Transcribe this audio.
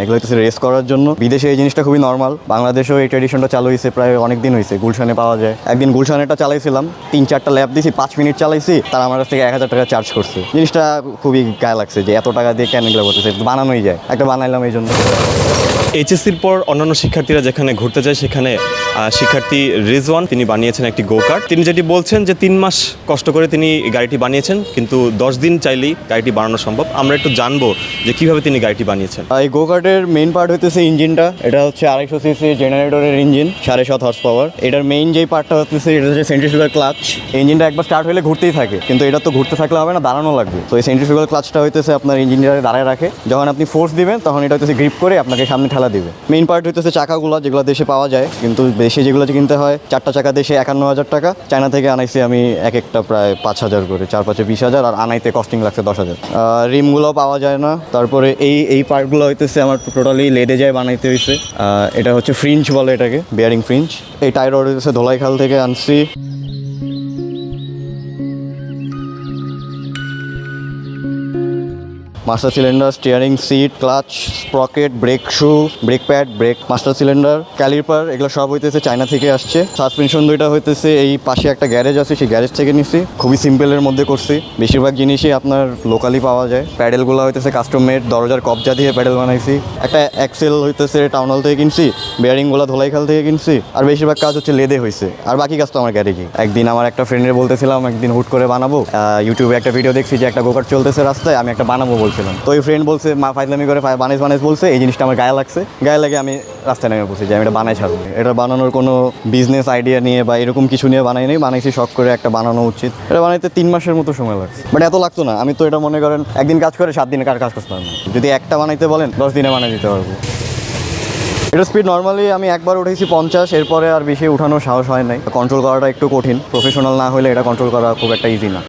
এগুলো হচ্ছে রেস করার জন্য। বিদেশে এই জিনিসটা খুবই নর্মাল, বাংলাদেশেও এই ট্রেডিশনটা চালু হয়েছে প্রায় অনেক দিন হয়েছে। গুলশানে পাওয়া যায়। একদিন গুলশানেটা চালাইছিলাম, 3-4টা ল্যাব দিয়েছি, 5 মিনিট চালাইছি, তারা আমার কাছ থেকে 1000 টাকা চার্জ করছে। জিনিসটা খুবই গায়ে লাগছে যে এত টাকা দিয়ে কেন এগুলো করতেছে, বানানোই যায়, একটা বানাইলাম এই জন্য। এইচএসসির পর অন্যান্য শিক্ষার্থীরা যেখানে ঘুরতে যায় সেখানে শিক্ষার্থী রিজওয়ান তিনি বানিয়েছেন একটি গো কার্ট। তিনি যেটি বলছেন যে 3 মাস কষ্ট করে তিনি গাড়িটি বানিয়েছেন, কিন্তু 10 দিন চাইলেই গাড়িটি বানানো সম্ভব। আমরা একটু জানবো যে কিভাবে তিনি গাড়িটি বানিয়েছেন। এই গো কার্টের মেইন পার্ট হইতেছে ইঞ্জিনটা। এটা হচ্ছে 250 সিসি জেনারেটরের ইঞ্জিন, 7.5 হর্স পাওয়ার। এটার মেইন যেই পার্টটা হচ্ছে এটা হচ্ছে সেন্ট্রিফিউগাল ক্লাচ। ইঞ্জিনটা একবার স্টার্ট হলে ঘুরতেই থাকে, কিন্তু এটা তো ঘুরতে থাকলে হবে না, দাঁড়ানো লাগবে। তো এই সেন্ট্রিফিউগাল ক্লাচটা হইতেছে আপনার ইঞ্জিনটারে দাঁড়ায় রাখে। যখন আপনি ফোর্স দিবেন তখন এটা হচ্ছে গ্রিপ করে আপনাকে সামনে ঠেলা দিবে। মেইন পার্ট হইতেছে চাকাগুলো, যেগুলো দেশে পাওয়া যায়, কিন্তু দেশে যেগুলো কিনতে হয় 4টা চাকা দেশে 51,000 টাকা। চায়না থেকে আনাইছি আমি এক একটা প্রায় 5,000 করে, 4-5-এ 20,000, আর আনাইতে কস্টিং লাগছে 10,000। রিমগুলো পাওয়া যায় না। তারপরে এই পার্টগুলো হইতেছে আমার টোটালি লেদে যায় বানাইতে হয়েছে। এটা হচ্ছে ফ্রিঞ্জ বলে এটাকে, বিয়ারিং ফ্রিঞ্জ। এই টায়ার হইতেছে ধোলাইখাল থেকে আনছি। Master cylinder, steering seat, clutch, sprocket, brake shoe, brake pad, brake, master cylinder, calliper, এগুলো সব হইতেছে চায়না থেকে আসছে। সাসপেনশন দুইটা হইতেছে এই পাশে একটা গ্যারেজ আছে, সেই গ্যারেজ থেকে নিছি। খুবই সিম্পলের মধ্যে করছি, বেশিরভাগ জিনিসই আপনার লোকালি পাওয়া যায়। প্যাডেলগুলো হইতেছে কাস্টম মেড, দরজার কবজা দিয়ে প্যাডেল বানাইছি। একটা এক্সেল হইতেছে টাউন হল থেকে কিনছি, বেয়ারিংগুলো ধোলাইখাল থেকে কিনছি। আর বেশিরভাগ কাজ হচ্ছে লেদে হয়েছে, আর বাকি কাজ তো আমার গ্যারেজে। একদিন আমার একটা ফ্রেন্ডের বলতেছিলাম একদিন হুট করে বানাবো, ইউটিউবে একটা ভিডিও দেখছি যে একটা গোকার চলতেছে রাস্তায়, আমি একটা বানাবো বলছিলাম। তো ওই ফ্রেন্ড বলছে ফাইজলামি করে বানাইস বলছে, এই জিনিসটা আমার গায়ে লাগছে। গায়ে লাগে আমি রাস্তায় নেমে বলছি যে আমি এটা বানাই ছাড়বো। এটা বানানোর কোনো বিজনেস আইডিয়া নিয়ে বা এরকম কিছু নিয়ে বানাই নেই, বানাইছি শখ করে একটা বানানো উচিত। এটা বানাইতে 3 মাসের মতো সময় লাগছে, বাট এত লাগতো না। আমি তো এটা মনে করেন একদিন কাজ করে 7 দিনে কাজ করতে পারবো। যদি একটা বানাইতে বলেন 10 দিনে বানাই দিতে পারবো। এটা স্পিড নর্মালি আমি একবার উঠেছি 50, এরপরে আর বেশি উঠানোর সাহস হয় নাই। কন্ট্রোল করাটা একটু কঠিন, প্রফেশনাল না হলে এটা কন্ট্রোল করা খুব একটা ইজি না।